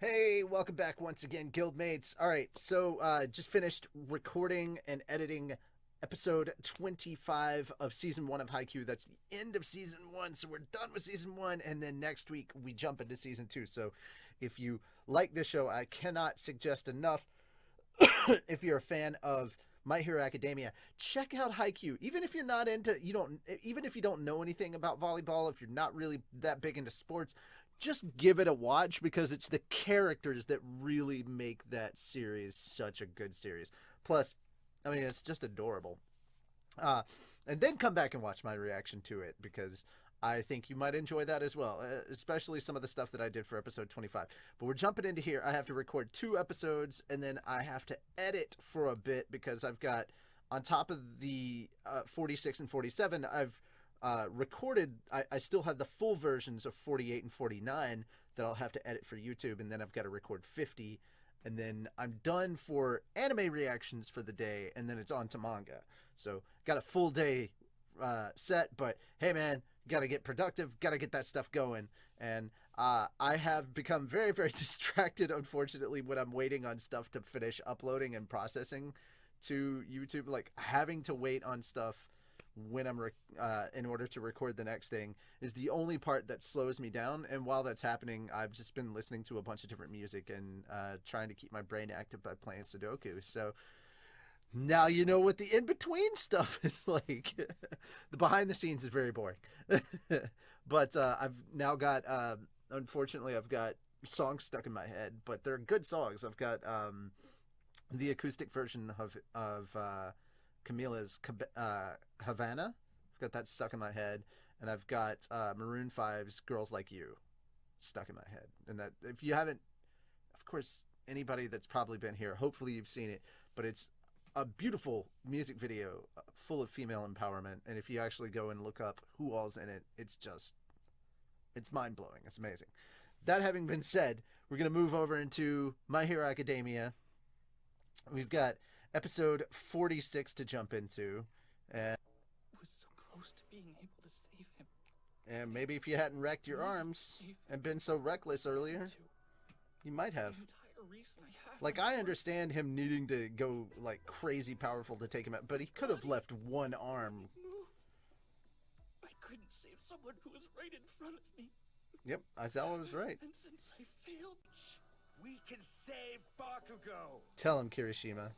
Hey, welcome back once again, guildmates. All right, so just finished recording and editing episode 25 of season 1 of Haikyuu. That's the end of season 1, so we're done with season 1, and then next week we jump into season 2. So if you like this show, I cannot suggest enough. If you're a fan of My Hero Academia, check out Haikyuu. Even if you're not into, even if you don't know anything about volleyball, if you're not really that big into sports, just give it a watch because it's the characters that really make that series such a good series. Plus, I mean, it's just adorable. Uh, and then come back and watch my reaction to it because I think you might enjoy that as well, especially some of the stuff that I did for episode 25. But we're jumping into here. I have to record 2 episodes and then I have to edit for a bit because I've got, on top of the 46 and 47, I've recorded, I still have the full versions of 48 and 49 that I'll have to edit for YouTube, and then I've got to record 50, and then I'm done for anime reactions for the day, and then it's on to manga. So got a full day set, but hey man, gotta get productive, gotta get that stuff going. And I have become very, very distracted, unfortunately, when I'm waiting on stuff to finish uploading and processing to YouTube, like having to wait on stuff when I'm in order to record the next thing is the only part that slows me down. And while that's happening, I've just been listening to a bunch of different music and trying to keep my brain active by playing Sudoku. So now you know what the in-between stuff is like. The behind the scenes is very boring. But I've now got, unfortunately, I've got songs stuck in my head, but they're good songs. I've got the acoustic version of Camila's Havana. I've got that stuck in my head, and I've got Maroon 5's Girls Like You stuck in my head. And that, if you haven't, of course, anybody that's probably been here, hopefully you've seen it, but it's a beautiful music video full of female empowerment. And if you actually go and look up who all's in it, it's mind-blowing. It's amazing. That having been said, we're going to move over into My Hero Academia. We've got episode 46 to jump into, and I was so close to being able to save him. And maybe if you hadn't wrecked your arms and been so reckless earlier, you might have. Like, I understand him needing to go like crazy powerful to take him out, but he could have left one arm. I couldn't save someone who was right in front of me. Yep, Aizawa was right. And since I failed, we can save Bakugo. Tell him, Kirishima.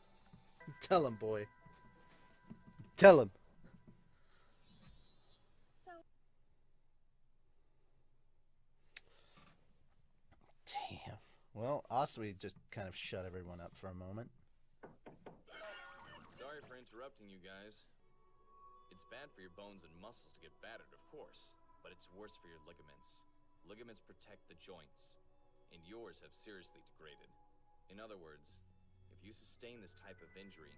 Tell him, boy. Tell him. So... Damn. Well, Asui just kind of shut everyone up for a moment. Sorry for interrupting you guys. It's bad for your bones and muscles to get battered, of course, but it's worse for your ligaments. Ligaments protect the joints, and yours have seriously degraded. In other words, if you sustain this type of injury,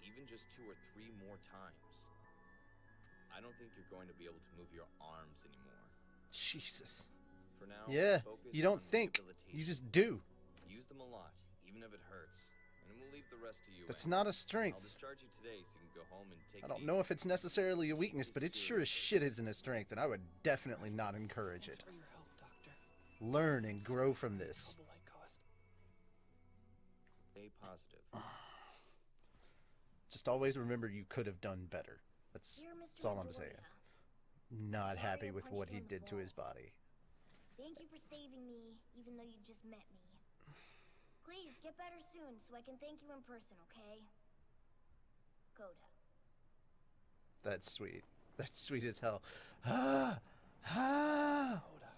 even just 2 or 3 more times, I don't think you're going to be able to move your arms anymore. Jesus. For now, yeah, focus you don't on think, rehabilitation. you just do. Use them a lot, even if it hurts, and we'll leave the rest to you. That's Anne. not a I'll strength. discharge you today so you can go home and take I it don't easy. know if it's necessarily a weakness, but it sure as shit isn't a strength, and I would definitely not encourage it. thanks for your help, Doctor. Learn and grow from this. Trouble I caused. Stay positive. Just always remember you could have done better. That's Dear Mr. all I'm saying. Midoriya, Not sorry happy I with punched what you he in the did to his balls. body. Thank you for saving me, even though you just met me. Please, get better soon so I can thank you in person, okay? Coda. That's sweet. That's sweet as hell. Ah, ah. Oda.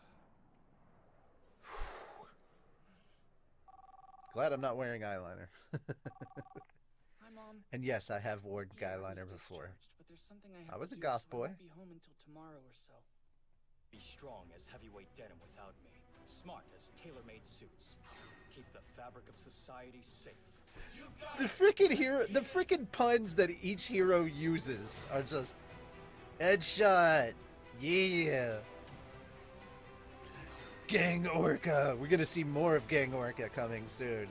Glad I'm not wearing eyeliner. Hi, Mom. And yes, I have worn Yeah, I was eyeliner before. discharged, but there's something I have I was to a do, goth so I boy. won't be home until tomorrow or so. Be strong as heavyweight denim without me. Smart as tailor-made suits. Keep the fabric of society safe. The freaking puns that each hero uses are just headshot. Yeah. Gang Orca. We're gonna see more of Gang Orca coming soon.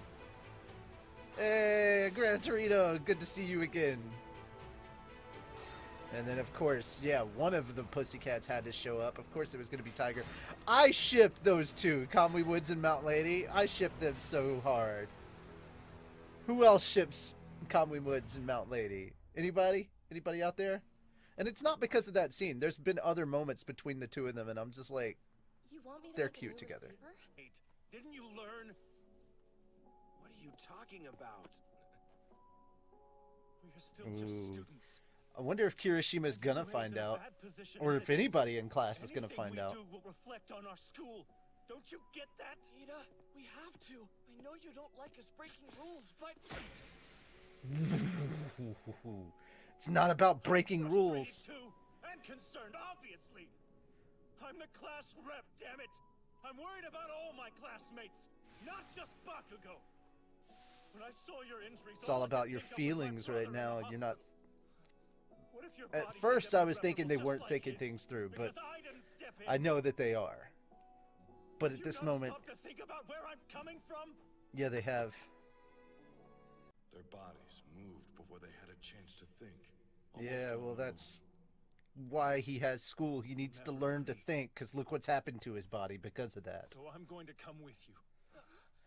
Hey, Gran Torino, good to see you again. And then, of course, yeah, one of the Pussycats had to show up. Of course, it was going to be Tiger. I shipped those two, Conway Woods and Mount Lady. I shipped them so hard. Who else ships Conway Woods and Mount Lady? Anybody? Anybody out there? And it's not because of that scene. There's been other moments between the two of them, and I'm just like, You want me to they're make a cute new together. receiver? Wait, didn't you learn? What are you talking about? We are still just Ooh. students. I wonder if Kirishima's gonna Anyway, find is in a out, bad position or as if it is. anybody in class is gonna Anything find we out. do will reflect on our school. Don't you get that? Ida, we have to. I know you don't like us breaking rules, but It's not about breaking rules. Frustrated too, and concerned, obviously. I'm the class rep, damn it. I'm worried about all my classmates, not just Bakugo. When I saw your injuries, It's all I about could your think of was my feelings brother right in the now. You're not. hospital. What if your At body first, became I was thinking they irreparable weren't just thinking like his? things through, but Because I didn't step in. I know that they are. But at You this not moment, stop to think about where I'm coming from? yeah, they have. Their bodies moved before they had a chance to think. Yeah, Almost well, on that's why he has school. He needs to learn to think, because look what's happened to his body because of that. So I'm going to come with you.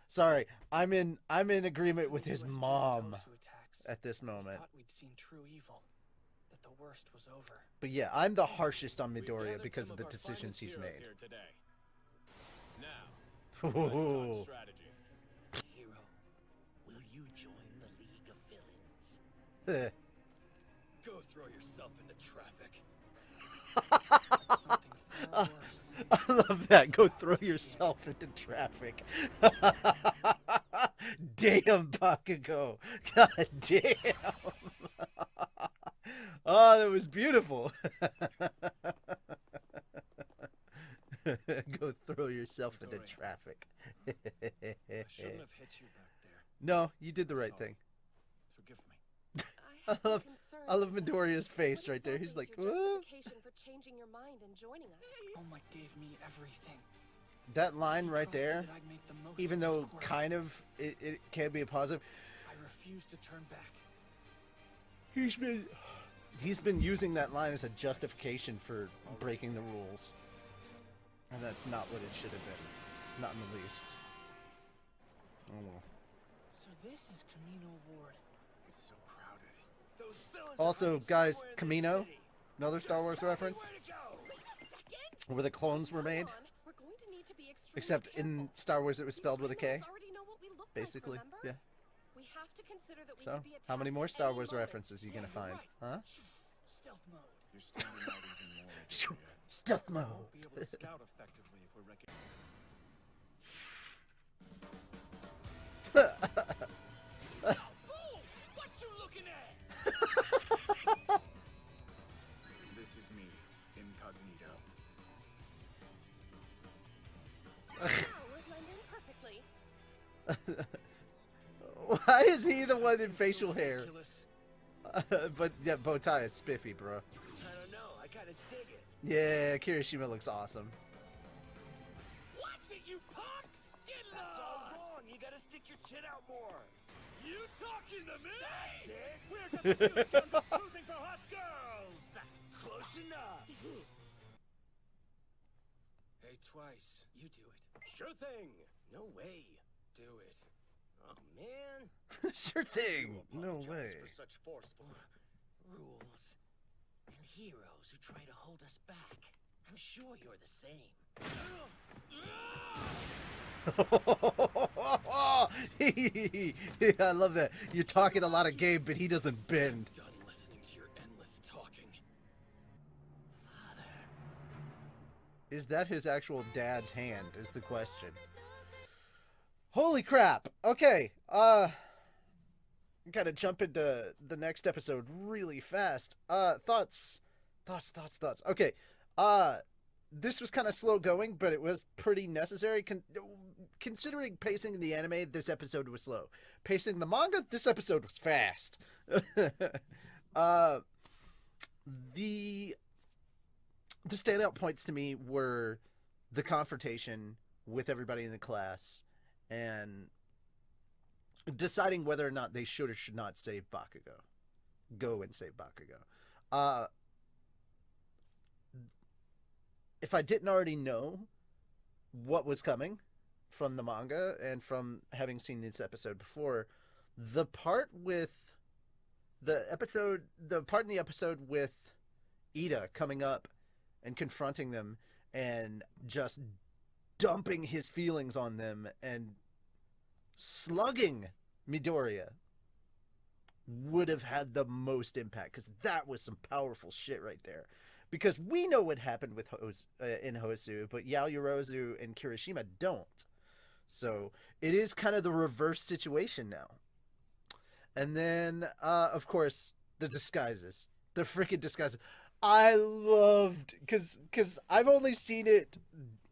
Sorry, I'm in agreement with his Those mom Jujutsu attacks, at this we moment. thought we'd seen true evil, that the worst was over. But yeah, I'm the harshest on We've Midoriya gathered because some of the our decisions finest he's heroes made. here today. Now, let's Ooh. talk strategy. Hero, will you join the League of Villains? Go throw yourself into traffic. Something far worse. I love that. Go throw yourself into traffic. Damn, Bakugo. God damn. Oh, that was beautiful. Go throw yourself into Midoriya. traffic. I shouldn't have hit you back there. No, you did the right Sorry. thing. Forgive me. I have some love- concerns I love about Midoriya's face what right there. He's exactly like, is your "What?" justification for changing your mind and joining us. All Might gave me everything. That line He right trusted there, that I'd make the most even of this though course. kind of it can be a positive, I refuse to turn back. he's been using that line as a justification for breaking the rules. And that's not what it should have been. Not in the least. Oh well. So this is Camino Ward. It's so crowded. Those villains Also, are hiding guys, somewhere in this Camino, city. another Star Wars Tell me reference, where to go. Wait a second! where the clones were made. Hold on. We're going to need to be extremely Except in careful. Star Wars it was These spelled with a K. criminals already know what we look Basically, like, remember? yeah. We have to consider that we So, could be how many attacked more at Star any Wars moment. references are you gonna Yeah, you're find? Huh? Stealth mode. You're standing out even more. Shoo, Midoriya. Stealth We mode. won't be able to scout effectively if we're recognized. Fool! What you looking at? This is me, incognito. Oh, we're blend in perfectly. Why is he the one in facial hair? Ridiculous. But yeah, bow tie is spiffy, bro. I don't know. I kind of dig it. Yeah, Kirishima looks awesome. Watch it, you punks! Get That's all lost! wrong. You gotta stick your chin out more. You talking to me? That's it. We're confused. I'm just cruising for hot girls. Close enough. Hey, twice. You do it. Sure thing. No way. Do it. Oh man. Sure thing. No way. For such forceful Rules. And heroes who try to hold us back. I'm sure you're the same. I love that. You're talking a lot of game, but he doesn't bend. Done listening to your endless talking. Father. Is that his actual dad's hand is the question. Holy crap. Okay. Gotta jump into the next episode really fast. Thoughts. Okay. This was kind of slow going, but it was pretty necessary. Considering pacing in the anime, this episode was slow. Pacing the manga, this episode was fast. The standout points to me were the confrontation with everybody in the class and deciding whether or not they should or should not save Bakugo. Go and save Bakugo. if I didn't already know what was coming from the manga and from having seen this episode before, the part in the episode with Ida coming up and confronting them and just dumping his feelings on them and slugging Midoriya would have had the most impact, because that was some powerful shit right there. Because we know what happened with in Hosu, but Yaoyorozu and Kirishima don't. So it is kind of the reverse situation now. And then, of course, the disguises. The freaking disguises. I loved, because I've only seen it,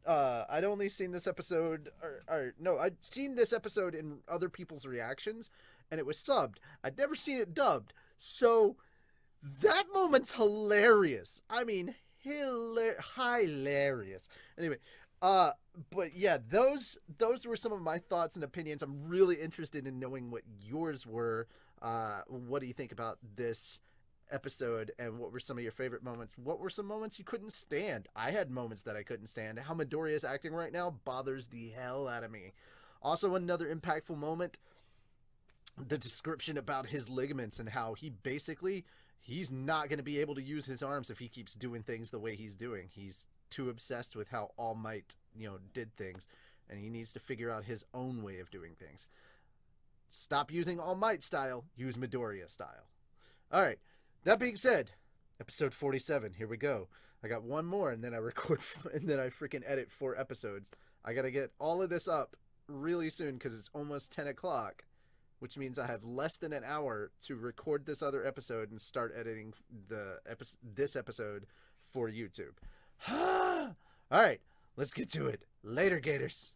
I'd only seen this episode, I'd seen this episode in other people's reactions, and it was subbed. I'd never seen it dubbed. So that moment's hilarious. I mean, hilarious. Anyway, but yeah, those were some of my thoughts and opinions. I'm really interested in knowing what yours were. What do you think about this episode, and what were some of your favorite moments? What were some moments you couldn't stand? I had moments that I couldn't stand. How Midoriya is acting right now bothers the hell out of me. Also, another impactful moment, the description about his ligaments and how he's not going to be able to use his arms if he keeps doing things the way he's doing. He's too obsessed with how All Might, did things, and he needs to figure out his own way of doing things. Stop using All Might style, use Midoriya style. All right, that being said, episode 47, here we go. I got one more, and then I record, and then I freaking edit 4 episodes. I got to get all of this up really soon, because it's almost 10 o'clock. Which means I have less than an hour to record this other episode and start editing this episode for YouTube. All right, let's get to it. Later, Gators.